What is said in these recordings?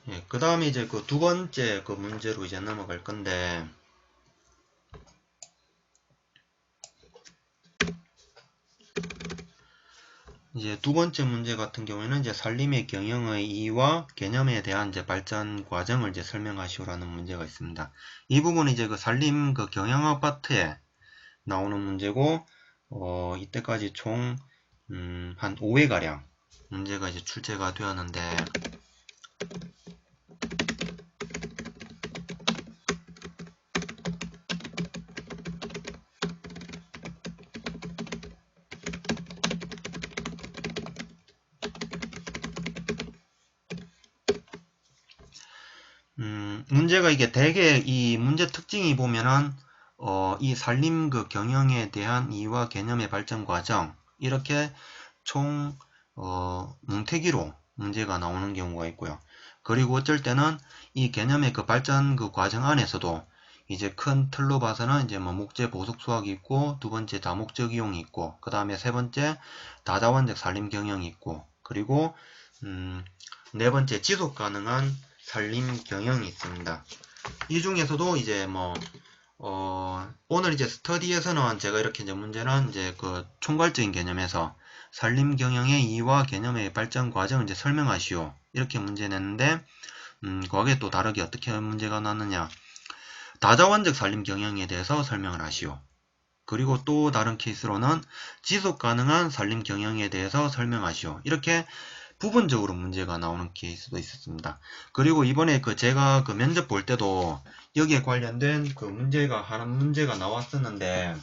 예, 그 다음에 이제 그 두 번째 그 문제로 이제 넘어갈 건데, 이제 두 번째 문제 같은 경우에는 이제 산림의 경영의 이의와 개념에 대한 이제 발전 과정을 이제 설명하시오라는 문제가 있습니다. 이 부분은 이제 그 산림 그 경영학 파트에 나오는 문제고, 이때까지 총, 한 5회가량 문제가 이제 출제가 되었는데, 문제가 이게 대개 이 문제 특징이 보면은, 이 산림 그 경영에 대한 이와 개념의 발전 과정, 이렇게 총, 뭉태기로 문제가 나오는 경우가 있고요. 그리고 어쩔 때는 이 개념의 그 발전 그 과정 안에서도 이제 큰 틀로 봐서는 이제 뭐 목재 보석 수학이 있고, 두 번째 다목적 이용이 있고, 그 다음에 세 번째 다자원적 산림 경영이 있고, 그리고, 네 번째 지속 가능한 산림 경영이 있습니다. 이 중에서도 이제 뭐, 오늘 이제 스터디에서는 제가 이렇게 이제 문제는 이제 그 총괄적인 개념에서 산림 경영의 이와 개념의 발전 과정을 이제 설명하시오. 이렇게 문제 냈는데, 거기에 또 다르게 어떻게 문제가 나느냐. 다자원적 산림 경영에 대해서 설명을 하시오. 그리고 또 다른 케이스로는 지속 가능한 산림 경영에 대해서 설명하시오. 이렇게 부분적으로 문제가 나오는 케이스도 있었습니다. 그리고 이번에 그 제가 그 면접 볼 때도 여기에 관련된 그 한 문제가 나왔었는데,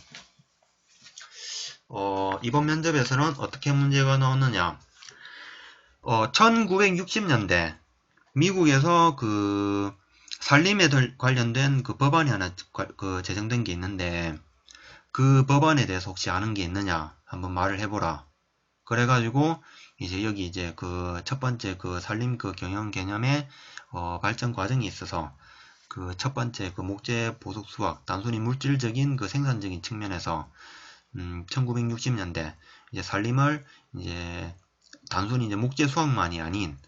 이번 면접에서는 어떻게 문제가 나왔느냐. 1960년대 미국에서 그 산림에 관련된 그 법안이 하나 그 제정된 게 있는데, 그 법안에 대해서 혹시 아는 게 있느냐 한번 말을 해보라. 그래가지고 이제 여기 이제 그 첫 번째 그 산림 그 경영 개념의 발전 과정이 있어서, 그 첫 번째 그 목재 보석 수학, 단순히 물질적인 그 생산적인 측면에서 1960년대 이제 산림을 이제 단순히 이제 목재 수학만이 아닌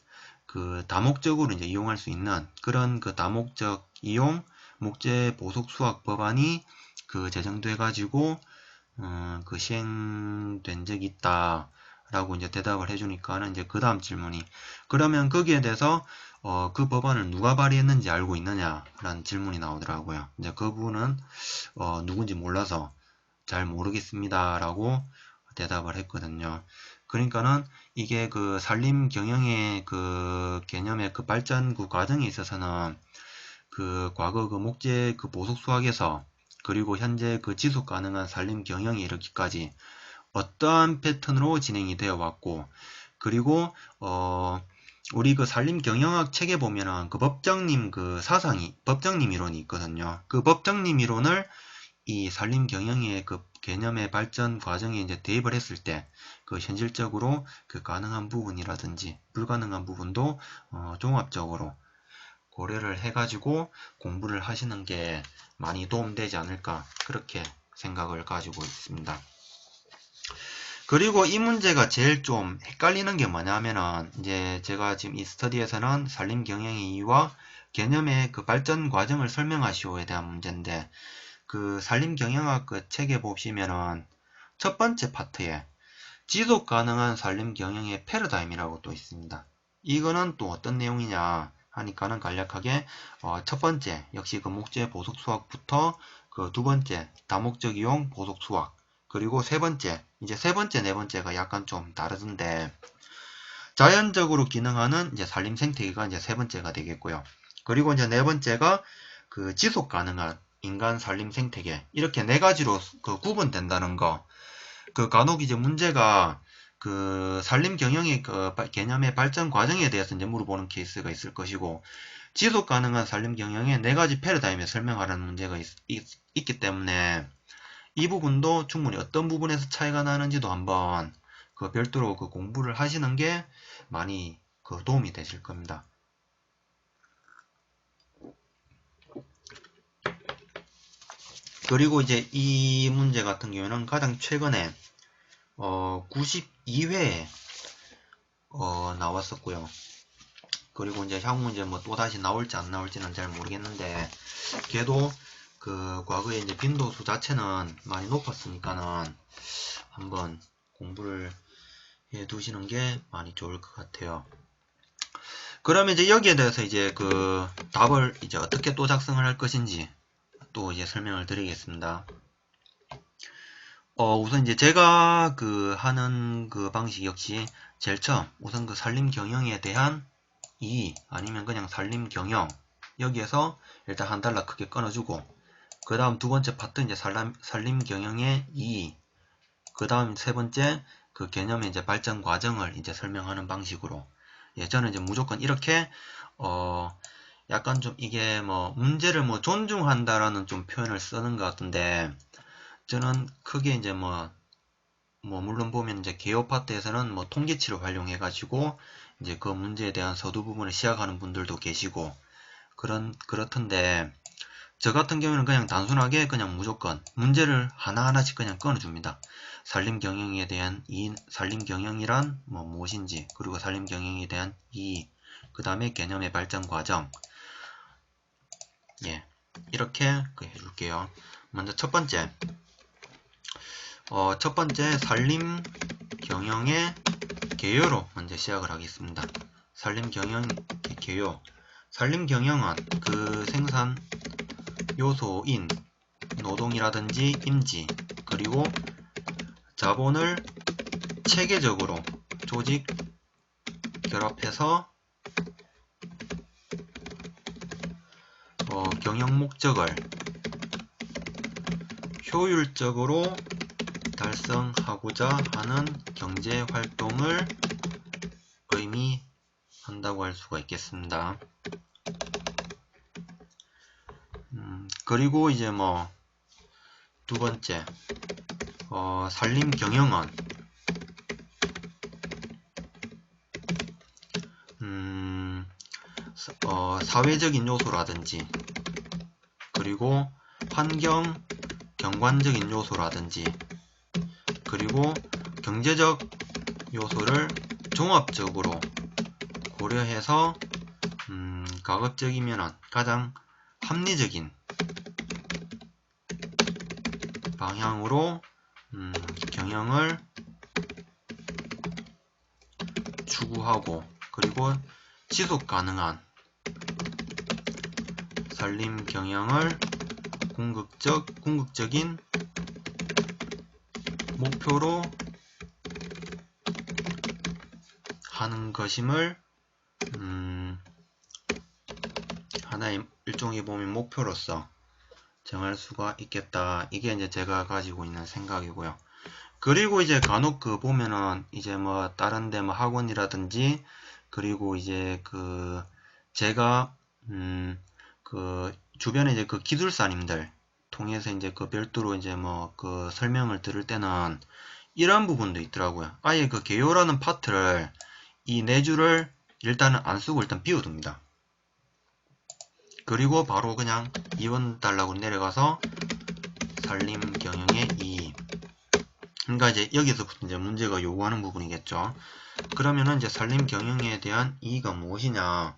그 다목적으로 이제 이용할 수 있는 그런 그 다목적 이용 목재 보석 수학 법안이 그 제정돼 가지고 그 시행된 적이 있다 라고 이제 대답을 해주니까는 이제 그 다음 질문이, 그러면 거기에 대해서 그 법안을 누가 발의했는지 알고 있느냐 라는 질문이 나오더라고요. 이제 그분은 누군지 몰라서 잘 모르겠습니다 라고 대답을 했거든요. 그러니까는 이게 그 산림 경영의 그 개념의 그 발전 그 과정에 있어서는 그 과거 그 목재 그 보석 수학에서, 그리고 현재 그 지속 가능한 산림 경영에 이르기까지 어떠한 패턴으로 진행이 되어 왔고, 그리고 우리 그 산림 경영학 책에 보면은 그 법정님 그 사상이 법정님 이론이 있거든요. 그 법정님 이론을 이 산림 경영의 그 개념의 발전 과정에 이제 대입을 했을 때 그 현실적으로 그 가능한 부분이라든지 불가능한 부분도 종합적으로 고려를 해가지고 공부를 하시는 게 많이 도움되지 않을까, 그렇게 생각을 가지고 있습니다. 그리고 이 문제가 제일 좀 헷갈리는 게 뭐냐면은, 이제 제가 지금 이 스터디에서는 산림 경영의 이유와 개념의 그 발전 과정을 설명하시오에 대한 문제인데, 그 산림 경영학 그 책에 보시면은 첫 번째 파트에 지속 가능한 산림 경영의 패러다임이라고 또 있습니다. 이거는 또 어떤 내용이냐 하니까는 간략하게 첫 번째 역시 그 목재 보석 수학부터 그 두 번째 다목적 이용 보석 수학, 그리고 세 번째, 이제 세 번째 네 번째가 약간 좀 다르던데, 자연적으로 기능하는 이제 산림 생태계가 이제 세 번째가 되겠고요. 그리고 이제 네 번째가 그 지속 가능한 인간 산림 생태계, 이렇게 네 가지로 그 구분된다는 거. 그 간혹 이제 문제가 그 산림 경영의 그 개념의 발전 과정에 대해서 이제 물어보는 케이스가 있을 것이고, 지속 가능한 산림 경영의 네 가지 패러다임에 설명하라는 문제가 있기 때문에 이 부분도 충분히 어떤 부분에서 차이가 나는지도 한번 그 별도로 그 공부를 하시는 게 많이 그 도움이 되실 겁니다. 그리고 이제 이 문제 같은 경우에는 가장 최근에 92회에 나왔었고요. 그리고 이제 향후 이제 뭐 또다시 나올지 안 나올지는 잘 모르겠는데, 걔도 그 과거에 이제 빈도수 자체는 많이 높았으니까는 한번 공부를 해 두시는 게 많이 좋을 것 같아요. 그러면 이제 여기에 대해서 이제 그 답을 이제 어떻게 또 작성을 할 것인지 또 이제 설명을 드리겠습니다. 우선 이제 제가 그 하는 그 방식 역시 제일 처음 우선 그 산림 경영에 대한 이의 아니면 그냥 산림 경영 여기에서 일단 한 달러 크게 끊어주고, 그 다음 두 번째 파트 이제 산림 경영의 이의, 그 다음 세 번째 그 개념의 이제 발전 과정을 이제 설명하는 방식으로, 예, 저는 이제 무조건 이렇게 약간 좀 이게 뭐 문제를 뭐 존중한다라는 좀 표현을 쓰는 것 같은데, 저는 크게 이제 뭐 물론 보면 이제 개요 파트에서는 뭐 통계치를 활용해 가지고 이제 그 문제에 대한 서두 부분을 시작하는 분들도 계시고 그렇던데, 저 같은 경우는 그냥 단순하게 그냥 무조건 문제를 하나하나씩 그냥 끊어줍니다. 산림 경영에 대한 산림 경영이란 뭐 무엇인지, 그리고 산림 경영에 대한 그 다음에 개념의 발전 과정, 예, 이렇게 해줄게요. 먼저 첫 번째 산림 경영의 개요로 먼저 시작을 하겠습니다. 산림 경영 개요. 산림 경영은 그 생산 요소인 노동이라든지 임지, 그리고 자본을 체계적으로 조직 결합해서 경영 목적을 효율적으로 달성하고자 하는 경제 활동을 의미한다고 할 수가 있겠습니다. 그리고 이제 뭐 두 번째 산림 경영은 사회적인 요소라든지, 그리고 환경 경관적인 요소라든지, 그리고 경제적 요소를 종합적으로 고려해서 가급적이면 가장 합리적인 방향으로 경영을 추구하고, 그리고 지속 가능한 산림 경영을 궁극적인 목표로 하는 것임을 하나의 일종의 보면 목표로서 정할 수가 있겠다. 이게 이제 제가 가지고 있는 생각이고요. 그리고 이제 간혹 그 보면은 이제 뭐 다른 데 뭐 학원이라든지, 그리고 이제 그 제가 그 주변에 이제 그 기술사님들 통해서 이제 그 별도로 이제 뭐 그 설명을 들을 때는 이런 부분도 있더라고요. 아예 그 개요라는 파트를 이 네 줄을 일단은 안 쓰고 일단 비워둡니다. 그리고 바로 그냥 2번 달라고 내려가서 산림 경영의 이의. 그러니까 이제 여기서부터 이제 문제가 요구하는 부분이겠죠. 그러면은 이제 산림 경영에 대한 이의가 무엇이냐?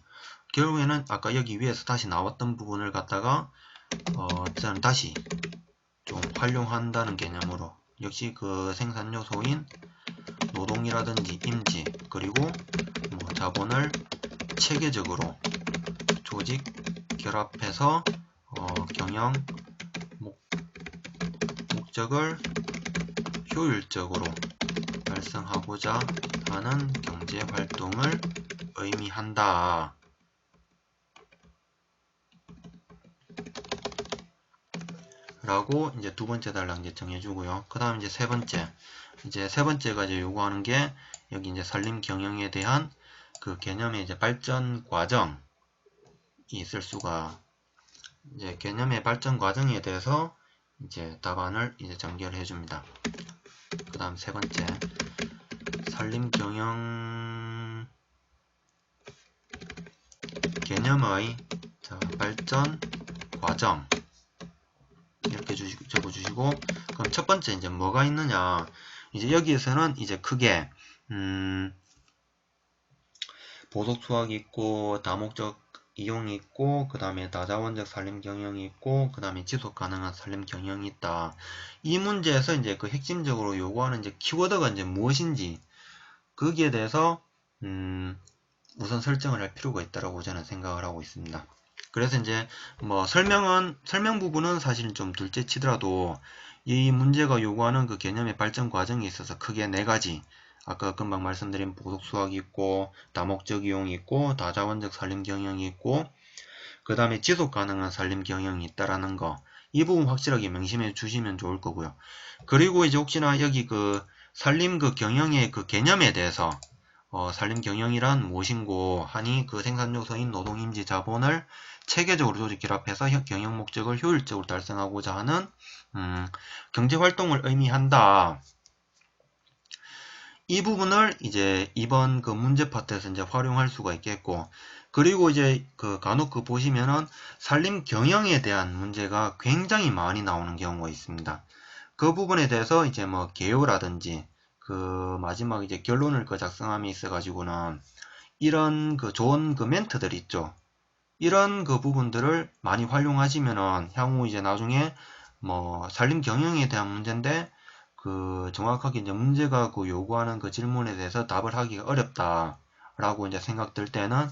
결국에는 아까 여기 위에서 다시 나왔던 부분을 갖다가 저는 다시 좀 활용한다는 개념으로, 역시 그 생산 요소인 노동이라든지 임지, 그리고 뭐 자본을 체계적으로 조직 결합해서 경영 목적을 효율적으로 달성하고자 하는 경제 활동을 의미한다. 라고 이제 두 번째 달랑 이제 정해주고요. 그 다음 이제 세 번째가 이제 요구하는 게 여기 이제 산림 경영에 대한 그 개념의 이제 발전 과정이 있을 수가, 이제 개념의 발전 과정에 대해서 이제 답안을 이제 전개를 해줍니다. 그 다음 세 번째, 산림 경영 개념의 발전 과정 이렇게 적어주시고, 그럼 첫 번째 이제 뭐가 있느냐, 이제 여기에서는 이제 크게 보석 수확이 있고, 다목적 이용이 있고, 그 다음에 다자원적 산림 경영이 있고, 그 다음에 지속 가능한 산림 경영이 있다. 이 문제에서 이제 그 핵심적으로 요구하는 이제 키워드가 이제 무엇인지, 거기에 대해서, 우선 설정을 할 필요가 있다라고 저는 생각을 하고 있습니다. 그래서 이제 뭐 설명 부분은 사실 좀 둘째 치더라도 이 문제가 요구하는 그 개념의 발전 과정에 있어서 크게 네 가지, 아까 금방 말씀드린 보석 수확이 있고, 다목적 이용이 있고, 다자원적 산림 경영이 있고, 그 다음에 지속 가능한 산림 경영이 있다라는 거, 이 부분 확실하게 명심해 주시면 좋을 거고요. 그리고 이제 혹시나 여기 그 산림 그 경영의 그 개념에 대해서 산림 경영이란 무엇인고 하니, 그 생산 요소인 노동, 인지, 자본을 체계적으로 조직 결합해서 경영 목적을 효율적으로 달성하고자 하는 경제 활동을 의미한다. 이 부분을 이제 이번 그 문제 파트에서 이제 활용할 수가 있겠고, 그리고 이제 그 간혹 그 보시면은 산림 경영에 대한 문제가 굉장히 많이 나오는 경우가 있습니다. 그 부분에 대해서 이제 뭐 개요라든지 그 마지막 이제 결론을 그 작성함에 있어 가지고는 이런 그 좋은 그 멘트들 있죠. 이런 그 부분들을 많이 활용하시면은 향후 이제 나중에 뭐 산림 경영에 대한 문제인데 그 정확하게 이제 문제가 그 요구하는 그 질문에 대해서 답을 하기가 어렵다라고 이제 생각될 때는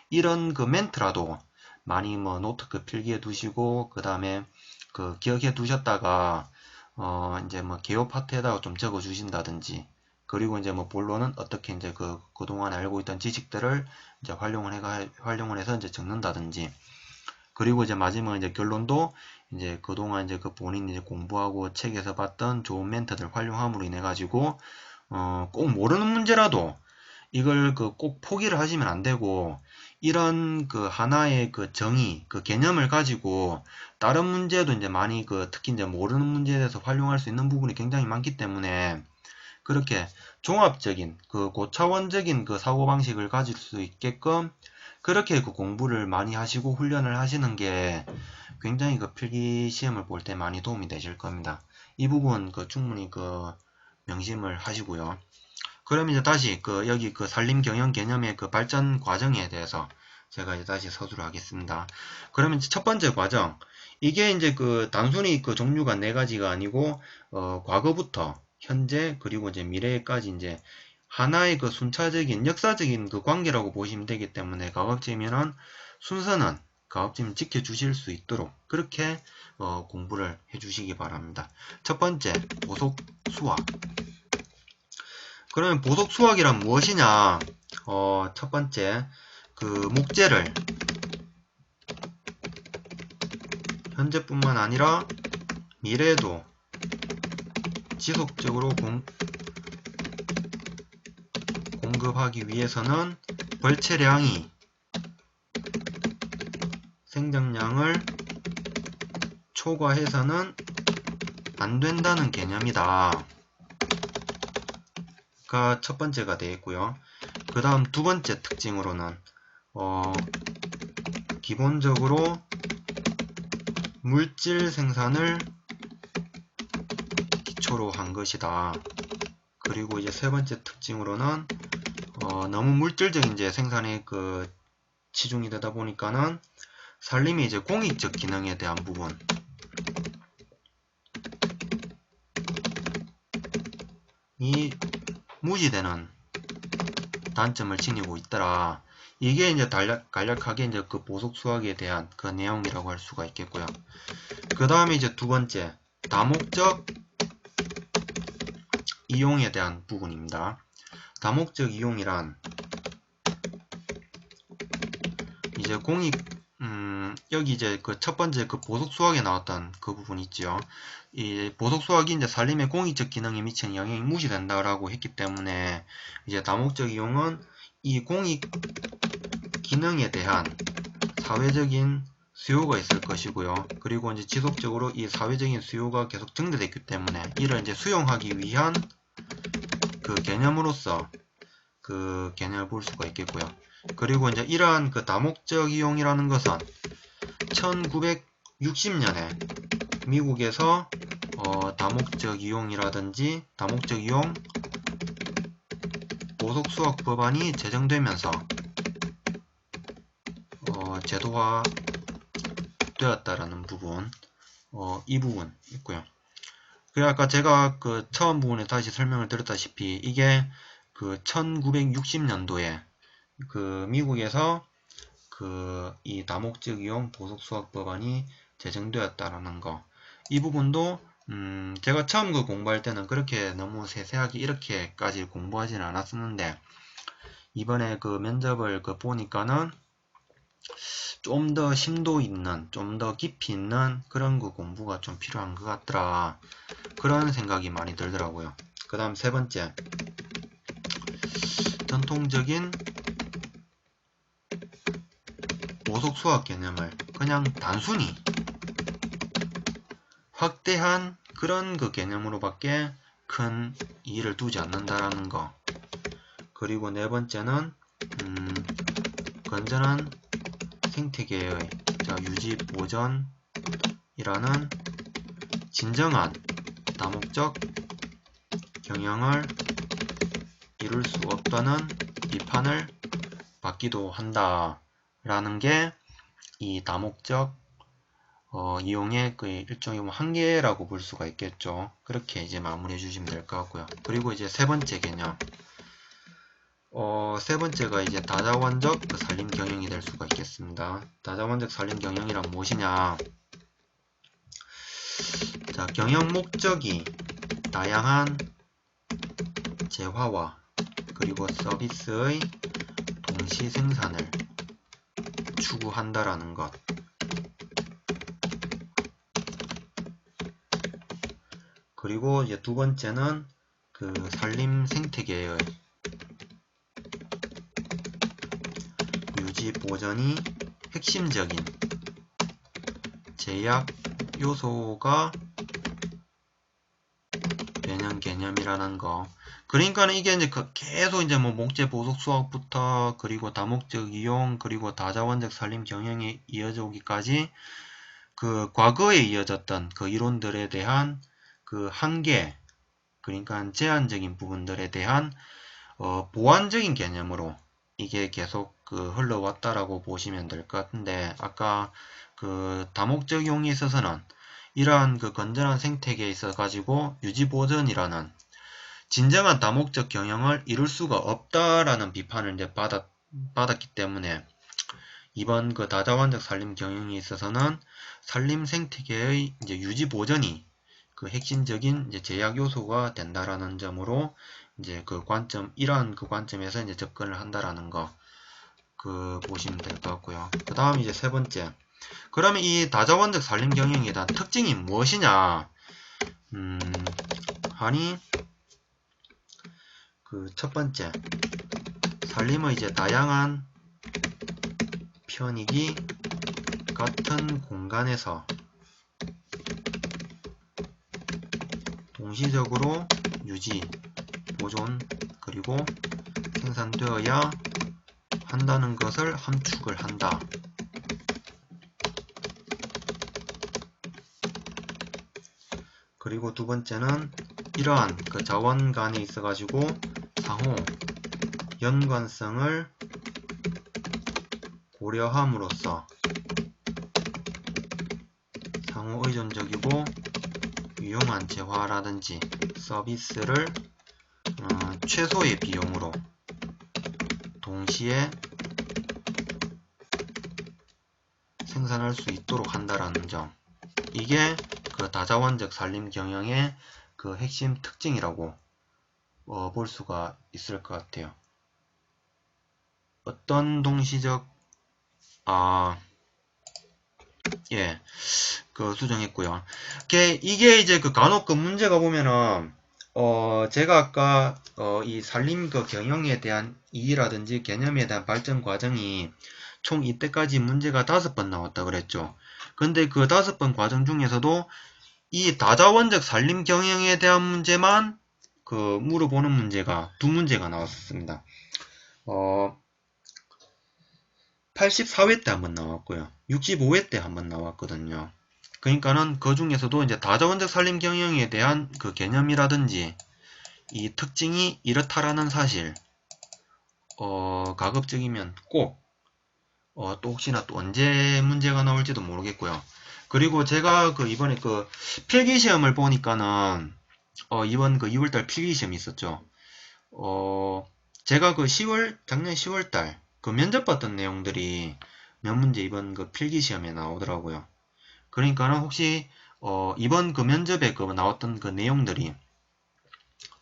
이런 그 멘트라도 많이 뭐 노트 그 필기해 두시고, 그 다음에 그 기억해 두셨다가 이제 뭐 개요 파트에다가 좀 적어 주신다든지, 그리고 이제 뭐 본론은 어떻게 이제 그동안 알고 있던 지식들을 이제 활용을 해서 이제 적는다든지, 그리고 이제 마지막 이제 결론도 이제 그동안 이제 그 본인이 이제 공부하고 책에서 봤던 좋은 멘트들 활용함으로 인해 가지고 꼭 모르는 문제라도 이걸 그 꼭 포기를 하시면 안 되고, 이런 그 하나의 그 정의, 그 개념을 가지고 다른 문제도 이제 많이 그 특히 이제 모르는 문제에 대해서 활용할 수 있는 부분이 굉장히 많기 때문에, 그렇게 종합적인 그 고차원적인 그 사고방식을 가질 수 있게끔 그렇게 그 공부를 많이 하시고 훈련을 하시는 게 굉장히 그 필기 시험을 볼 때 많이 도움이 되실 겁니다. 이 부분 그 충분히 그 명심을 하시고요. 그럼 이제 다시 그 여기 그 산림 경영 개념의 그 발전 과정에 대해서 제가 이제 다시 서술을 하겠습니다. 그러면 이제 첫 번째 과정, 이게 이제 그 단순히 그 종류가 네 가지가 아니고 과거부터 현재 그리고 이제 미래까지 이제 하나의 그 순차적인 역사적인 그 관계라고 보시면 되기 때문에 가급적이면은 순서는 가급적이면 지켜주실 수 있도록 그렇게 공부를 해주시기 바랍니다. 첫 번째, 보석 수학. 그러면 보석 수학이란 무엇이냐? 첫 번째, 그 목재를 현재뿐만 아니라 미래에도 지속적으로 공급하기 위해서는 벌채량이 생정량을 초과해서는 안 된다는 개념이다. 가 첫 번째가 되겠고요. 그 다음 두 번째 특징으로는 기본적으로 물질 생산을 기초로 한 것이다. 그리고 이제 세 번째 특징으로는 너무 물질적인 이제 생산에 그 치중이 되다 보니까는 산림이 이제 공익적 기능에 대한 부분, 이 무시되는 단점을 지니고 있더라. 이게 이제 간략하게 이제 그 보석 수학에 대한 그 내용이라고 할 수가 있겠고요. 그 다음에 이제 두 번째, 다목적 이용에 대한 부분입니다. 다목적 이용이란 이제 여기 이제 그 첫 번째 그 보석 수학에 나왔던 그 부분 있죠. 이 보석 수학이 이제 산림의 공익적 기능에 미치는 영향이 무시된다라고 했기 때문에 이제 다목적 이용은 이 공익 기능에 대한 사회적인 수요가 있을 것이고요. 그리고 이제 지속적으로 이 사회적인 수요가 계속 증대됐기 때문에 이를 이제 수용하기 위한 그 개념으로서 그 개념을 볼 수가 있겠고요. 그리고 이제 이러한 그 다목적 이용이라는 것은 1960년에 미국에서 다목적 이용이라든지 다목적 이용 보석 수학 법안이 제정되면서 제도화 되었다라는 부분, 이 부분 있고요. 그리고 아까 제가 그 처음 부분에 다시 설명을 드렸다시피 이게 그 1960년도에 그 미국에서 그 이 다목적 이용 보석 수학 법안이 제정되었다라는 거, 이 부분도 제가 처음 그 공부할 때는 그렇게 너무 세세하게 이렇게까지 공부하지는 않았었는데 이번에 그 면접을 그 보니까는 좀 더 심도 있는, 좀 더 깊이 있는 그런 그 공부가 좀 필요한 것 같더라, 그런 생각이 많이 들더라고요. 그 다음 세 번째, 전통적인 보석 수학 개념을 그냥 단순히 확대한 그런 그 개념으로밖에 큰 이의를 두지 않는다라는 거. 그리고 네 번째는 건전한 생태계의 유지 보전이라는 진정한 다목적 경영을 이룰 수 없다는 비판을 받기도 한다 라는 게 이 다목적 이용의 그 일종의 한계라고 볼 수가 있겠죠. 그렇게 이제 마무리해 주시면 될 것 같고요. 그리고 이제 세 번째 개념, 세 번째가 이제 다자원적 그 산림 경영이 될 수가 있겠습니다. 다자원적 산림 경영이란 무엇이냐? 자, 경영 목적이 다양한 재화와 그리고 서비스의 동시 생산을 추구한다라는 것. 그리고 이제 두 번째는 그 산림 생태계의 유지 보전이 핵심적인 제약 요소가 되는 개념이라는 거. 그러니까는 이게 이제 계속 이제 뭐 목재 보석 수학부터 그리고 다목적 이용 그리고 다자원적 산림 경영이 이어져 오기까지 그 과거에 이어졌던 그 이론들에 대한 그 한계, 그러니까 제한적인 부분들에 대한 보완적인 개념으로 이게 계속 그 흘러왔다라고 보시면 될 것 같은데, 아까 그 다목적 이용에 있어서는 이러한 그 건전한 생태계에 있어 가지고 유지보전이라는 진정한 다목적 경영을 이룰 수가 없다라는 비판을 이제 받았기 때문에 이번 그 다자원적 산림 경영에 있어서는 산림 생태계의 이제 유지 보전이 그 핵심적인 이제 제약 요소가 된다라는 점으로 이제 그 관점, 이러한 그 관점에서 이제 접근을 한다라는 거, 그 보시면 될 것 같고요. 그 다음 이제 세 번째. 그러면 이 다자원적 산림 경영에 대한 특징이 무엇이냐? 하니 그 첫 번째, 산림의 이제 다양한 편익이 같은 공간에서 동시적으로 유지, 보존, 그리고 생산되어야 한다는 것을 함축을 한다. 그리고 두 번째는 이러한 그 자원 간에 있어 가지고 상호 연관성을 고려함으로써 상호 의존적이고 유용한 재화라든지 서비스를 최소의 비용으로 동시에 생산할 수 있도록 한다라는 점, 이게 그 다자원적 산림 경영의 그 핵심 특징이라고 볼 수가 있을 것 같아요. 어떤 동시적 예, 그 수정했고요. 이게 이제 그 간혹 그 문제가 보면은 제가 아까 이 산림 그 경영에 대한 이의라든지 개념에 대한 발전 과정이 총 이때까지 문제가 5번 나왔다 그랬죠. 근데 그 5번 과정 중에서도 이 다자원적 산림 경영에 대한 문제만 그 물어보는 문제가 2문제가 나왔습니다. 84회 때 한번 나왔고요. 65회 때 한번 나왔거든요. 그러니까는 그 중에서도 이제 다자원적 산림 경영에 대한 그 개념이라든지 이 특징이 이렇다라는 사실, 가급적이면 꼭 또 혹시나 또 언제 문제가 나올지도 모르겠고요. 그리고 제가 이번에 필기시험을 보니까는 이번 6월달 필기시험이 있었죠. 제가 작년 10월달 면접 봤던 내용들이 몇 문제 이번 필기시험에 나오더라고요. 그러니까는 혹시 이번 면접에 나왔던 내용들이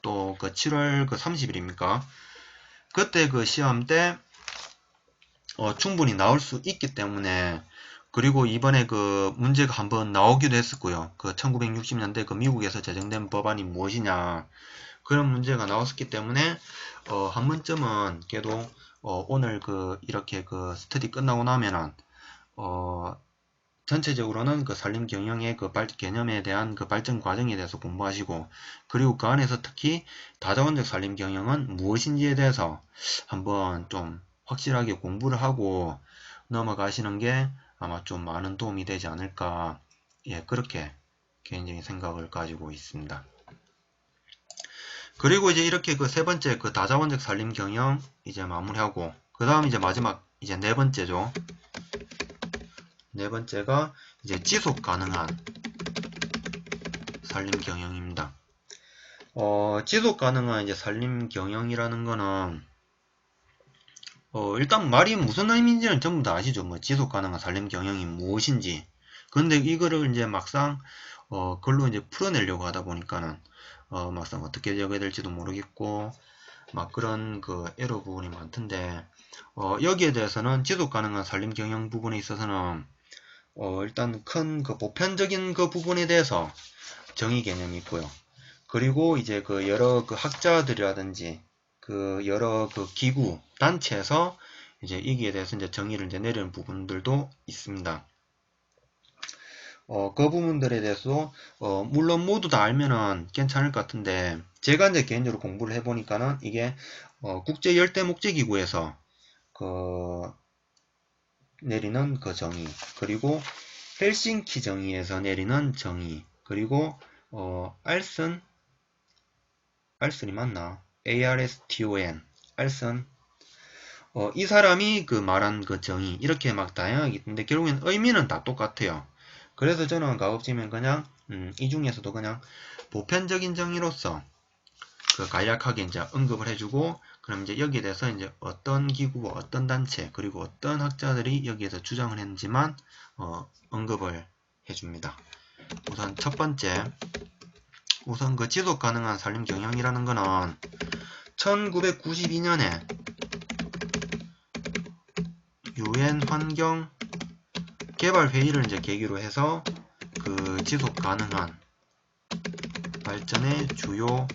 또 7월 30일입니까? 그때 시험 때 충분히 나올 수 있기 때문에, 그리고 이번에 문제가 한번 나오기도 했었고요. 1960년대 미국에서 제정된 법안이 무엇이냐, 그런 문제가 나왔었기 때문에 한 번쯤은 그래도 오늘 이렇게 스터디 끝나고 나면은 전체적으로는 산림 경영의 개념에 대한 발전 과정에 대해서 공부하시고, 그리고 그 안에서 특히 다자원적 산림 경영은 무엇인지에 대해서 한번 좀 확실하게 공부를 하고 넘어가시는 게 아마 좀 많은 도움이 되지 않을까, 예, 그렇게 개인적인 생각을 가지고 있습니다. 그리고 이제 이렇게 세 번째 다자원적 산림 경영 이제 마무리하고, 그 다음 이제 마지막 이제 네 번째죠. 네 번째가 이제 지속 가능한 산림 경영입니다. 지속 가능한 이제 산림 경영이라는 거는 일단 말이 무슨 의미인지는 전부 다 아시죠? 지속 가능한 산림 경영이 무엇인지. 근데 이거를 이제 막상 글로 이제 풀어내려고 하다 보니까는 막상 어떻게 적어야 될지도 모르겠고 막 그런 에러 부분이 많던데, 여기에 대해서는 지속 가능한 산림 경영 부분에 있어서는 일단 큰 보편적인 부분에 대해서 정의 개념이 있고요. 그리고 이제 여러 학자들이라든지 여러 기구, 단체에서 이제 이기에 대해서 이제 정의를 이제 내리는 부분들도 있습니다. 그 부분들에 대해서 물론 모두 다 알면은 괜찮을 것 같은데, 제가 이제 개인적으로 공부를 해보니까는 이게 국제 열대 목재 기구에서 내리는 정의, 그리고 헬싱키 정의에서 내리는 정의, 그리고 알슨이 맞나? ARSTON, 알슨. 이 사람이 말한 정의, 이렇게 막 다양하게 있는데 결국엔 의미는 다 똑같아요. 그래서 저는 가급적이면 그냥 이 중에서도 그냥 보편적인 정의로서 간략하게 이제 언급을 해주고, 그럼 이제 여기에 대해서 이제 어떤 기구와 어떤 단체 그리고 어떤 학자들이 여기에서 주장을 했는지만 언급을 해줍니다. 우선 첫 번째, 우선 지속 가능한 산림 경영이라는 거는 1992년에 UN 환경 개발 회의를 이제 계기로 해서 지속 가능한 발전의 주요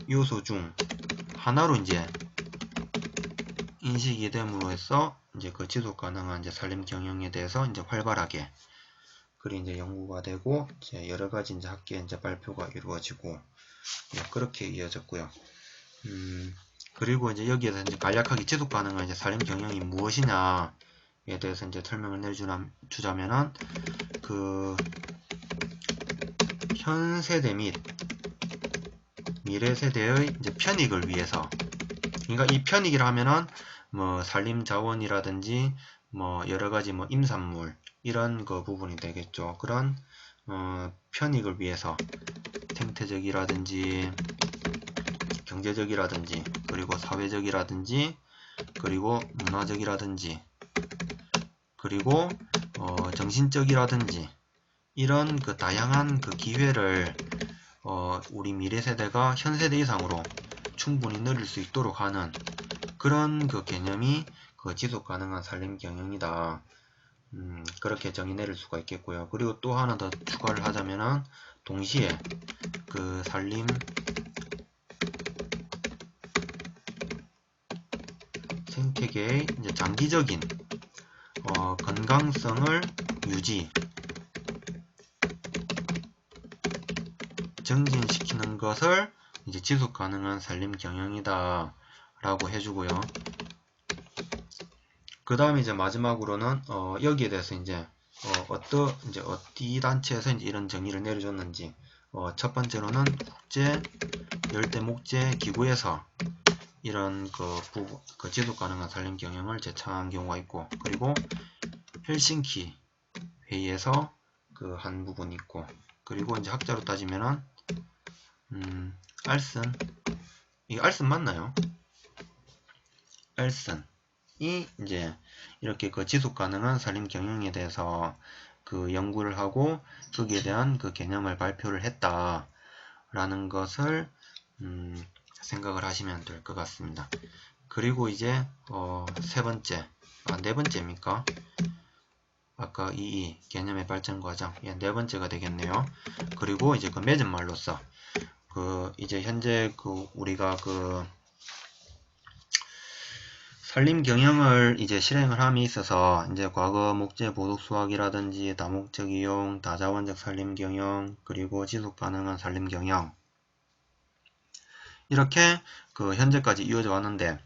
요소 중 하나로 이제 인식이 됨으로 해서 이제 지속 가능한 이제 산림 경영에 대해서 이제 활발하게 이제 연구가 되고 이제 여러 가지 이제 학계 이제 발표가 이루어지고, 예, 그렇게 이어졌고요. 그리고 이제 여기에서 이제 간략하게 지속 가능한 이제 산림 경영이 무엇이냐에 대해서 이제 설명을 내주자면은 현 세대 및 미래 세대의 이제 편익을 위해서, 그러니까 이 편익이라 하면은 산림 자원이라든지 여러 가지 임산물 이런 부분이 되겠죠. 그런 편익을 위해서 생태적이라든지 경제적이라든지 그리고 사회적이라든지 그리고 문화적이라든지 그리고 정신적이라든지 이런 다양한 기회를 우리 미래 세대가 현 세대 이상으로 충분히 누릴 수 있도록 하는 그런 개념이 지속 가능한 산림 경영이다. 그렇게 정의 내릴 수가 있겠고요. 그리고 또 하나 더 추가를 하자면은 동시에 산림 생태계의 이제 장기적인 건강성을 유지, 증진시키는 것을 이제 지속 가능한 산림 경영이다 라고 해주고요. 그 다음에 이제 마지막으로는 여기에 대해서 이제 어디 단체에서 이제 이런 정의를 내려줬는지, 첫 번째로는 국제 열대 목재 기구에서 이런 그 지속 가능한 산림 경영을 제청한 경우가 있고, 그리고 헬싱키 회의에서 그 한 부분이 있고, 그리고 이제 학자로 따지면은 알슨, 이거 알슨 맞나요? 알슨이 이제 이렇게 그 지속 가능한 산림 경영에 대해서 그 연구를 하고 거기에 대한 그 개념을 발표를 했다라는 것을 생각을 하시면 될 것 같습니다. 그리고 이제 세 번째, 네 번째입니까? 아까 이 개념의 발전 과정, 네 번째가 되겠네요. 그리고 이제 그 맺은 말로써 그 이제 현재 그 우리가 그 산림 경영을 이제 실행을 함에 있어서 이제 과거 목재 보석 수확이라든지 다목적 이용, 다자원적 산림 경영, 그리고 지속 가능한 산림 경영, 이렇게 그 현재까지 이어져 왔는데,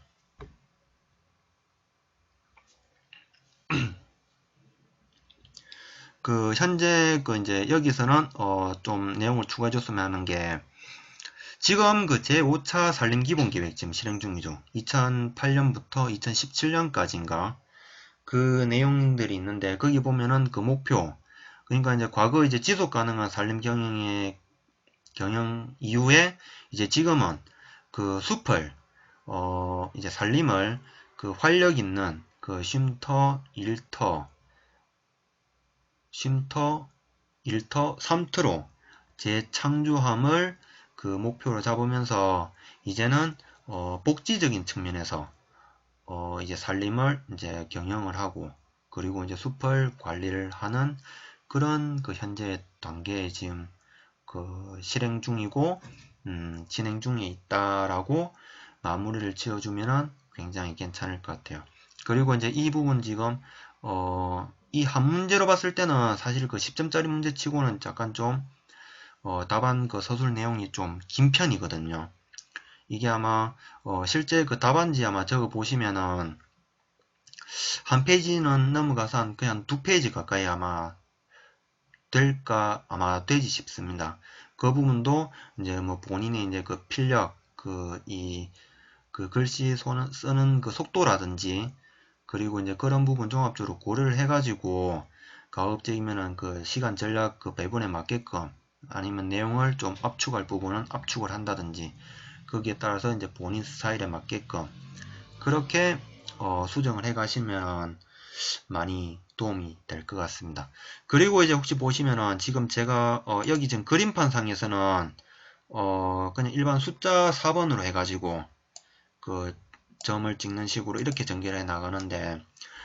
그 현재 그 이제 여기서는 좀 내용을 추가해 줬으면 하는 게, 지금 그 제5차 산림기본계획 지금 실행 중이죠. 2008년부터 2017년까지인가 그 내용들이 있는데, 거기 보면은 그 목표, 그러니까 이제 과거 이제 지속 가능한 산림 경영 이후에 이제 지금은 그 숲을 이제 산림을 그 활력 있는 그 쉼터, 일터, 삼터로 재창조함을 그 목표로 잡으면서 이제는 복지적인 측면에서 이제 산림을 이제 경영을 하고, 그리고 이제 숲을 관리를 하는 그런 그 현재 단계에 지금 그 실행 중이고 진행 중에 있다라고 마무리를 지어주면은 굉장히 괜찮을 것 같아요. 그리고 이제 이 부분 지금 이 한 문제로 봤을 때는 사실 그 10점짜리 문제치고는 약간 좀 답안 그 서술 내용이 좀 긴 편이거든요. 이게 아마 실제 그 답안지 아마 적어 보시면은 한 페이지는 넘어가서 한 그냥 2페이지 가까이 아마 될까 아마 되지 싶습니다. 그 부분도 이제 뭐 본인의 이제 그 필력, 그 글씨 쓰는 그 속도라든지, 그리고 이제 그런 부분 종합적으로 고려를 해가지고 가급적이면은 그 시간 전략 그 배분에 맞게끔, 아니면 내용을 좀 압축할 부분은 압축을 한다든지, 거기에 따라서 이제 본인 스타일에 맞게끔 그렇게 수정을 해 가시면 많이 도움이 될 것 같습니다. 그리고 이제 혹시 보시면은 지금 제가 여기 지금 그림판 상에서는 그냥 일반 숫자 4번으로 해가지고 그 점을 찍는 식으로 이렇게 전개를 해 나가는데,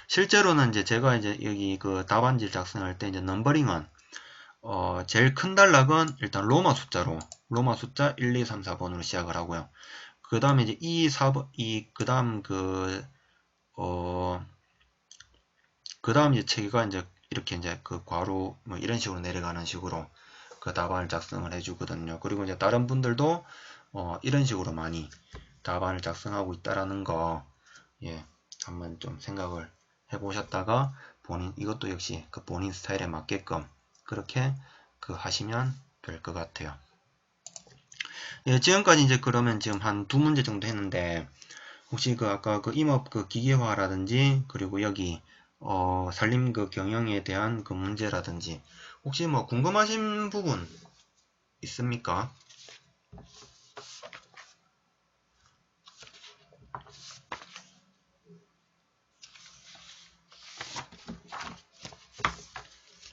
실제로는 이제 제가 이제 여기 그 답안지를 작성할 때 이제 넘버링은 제일 큰 단락은 일단 로마 숫자 1, 2, 3, 4번으로 시작을 하고요. 그 다음에 이제 2, 4번, 그 다음 그 다음 이제 체계가 이제 이렇게 이제 그 괄호 뭐 이런 식으로 내려가는 식으로 그 답안을 작성을 해주거든요. 그리고 이제 다른 분들도 이런 식으로 많이 답안을 작성하고 있다라는 거, 예, 한번 좀 생각을 해보셨다가 이것도 역시 그 본인 스타일에 맞게끔 그렇게 그 하시면 될 것 같아요. 예, 지금까지 이제 그러면 지금 한 2문제 정도 했는데, 혹시 그 아까 그 임업 그 기계화라든지, 그리고 여기 산림 그 경영에 대한 그 문제라든지 혹시 뭐 궁금하신 부분 있습니까?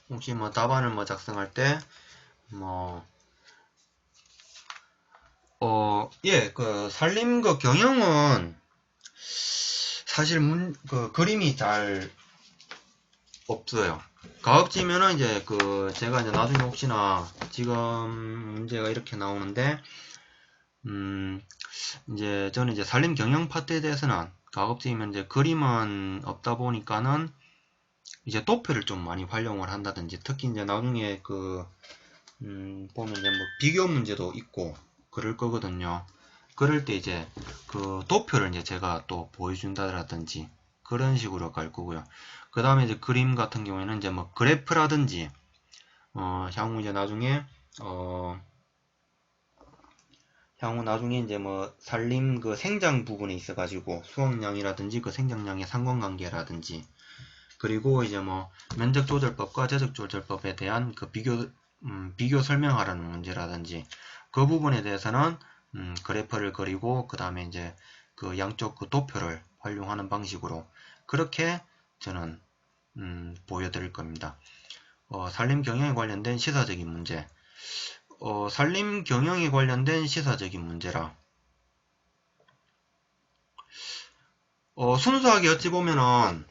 혹시 뭐 답안을 뭐 작성할 때 뭐 예, 그 산림 그 경영은 사실 그 그림이 잘 없어요. 가급지면은 이제 그 제가 이제 나중에 혹시나 지금 문제가 이렇게 나오는데 이제 저는 이제 산림 경영 파트에 대해서는 가급적이면 이제 그림은 없다 보니까는 이제 도표를 좀 많이 활용을 한다든지, 특히 이제 나중에 그 보면 이제 뭐 비교 문제도 있고 그럴 거거든요. 그럴 때 이제 그 도표를 이제 제가 또 보여준다라든지 그런 식으로 갈 거고요. 그 다음에 이제 그림 같은 경우에는 이제 뭐 그래프라든지 향후 이제 나중에 향후 나중에 이제 뭐 산림 그 생장 부분에 있어가지고 수확량이라든지 그 생장량의 상관관계라든지 그리고 이제 뭐 면적 조절법과 제적 조절법에 대한 그 비교 설명하라는 문제라든지 그 부분에 대해서는 그래프를 그리고 그 다음에 이제 그 양쪽 그 도표를 활용하는 방식으로 그렇게 저는 보여드릴 겁니다. 산림 경영에 관련된 시사적인 문제. 산림 경영에 관련된 시사적인 문제라. 순수하게 어찌 보면은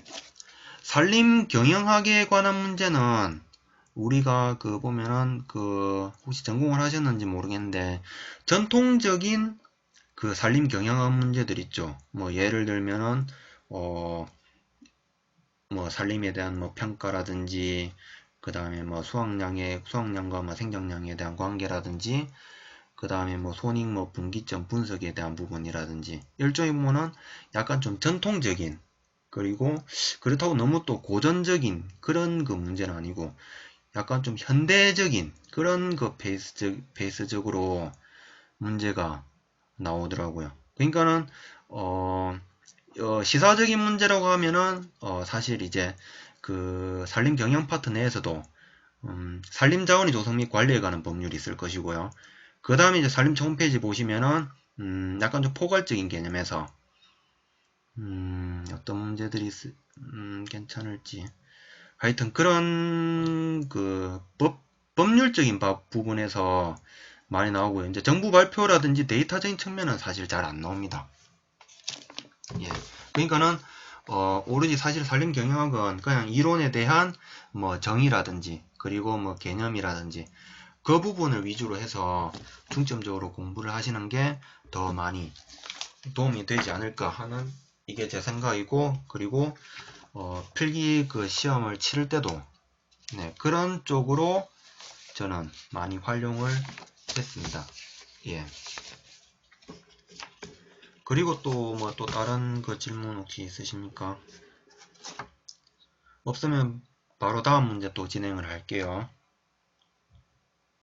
산림 경영학에 관한 문제는 우리가 그 보면은 그 혹시 전공을 하셨는지 모르겠는데 전통적인 그 산림 경영학 문제들 있죠. 뭐 예를 들면은 뭐 산림에 대한 뭐 평가라든지 그 다음에 뭐 수확량과 뭐 생장량에 대한 관계라든지 그 다음에 뭐 손익 뭐 분기점 분석에 대한 부분이라든지 일종의 보면은 약간 좀 전통적인 그리고 그렇다고 너무 또 고전적인 그런 그 문제는 아니고 약간 좀 현대적인 그런 그 베이스적으로 문제가 나오더라고요. 그러니까는 시사적인 문제라고 하면은 사실 이제 그 산림 경영 파트 내에서도 산림 자원의 조성 및 관리에 관한 법률이 있을 것이고요. 그 다음에 이제 산림청 홈페이지 보시면은 약간 좀 포괄적인 개념에서 어떤 문제들이 괜찮을지 하여튼 그런 그 법률적인 부분에서 많이 나오고요. 이제 정부 발표라든지 데이터적인 측면은 사실 잘 안 나옵니다. 예. 그러니까는 오로지 사실 산림 경영학은 그냥 이론에 대한 뭐 정의라든지 그리고 뭐 개념이라든지 그 부분을 위주로 해서 중점적으로 공부를 하시는 게 더 많이 도움이 되지 않을까 하는 이게 제 생각이고 그리고 필기 그 시험을 치를 때도 네, 그런 쪽으로 저는 많이 활용을 했습니다. 예. 그리고 또 뭐 또 다른 그 질문 혹시 있으십니까? 없으면 바로 다음 문제 또 진행을 할게요.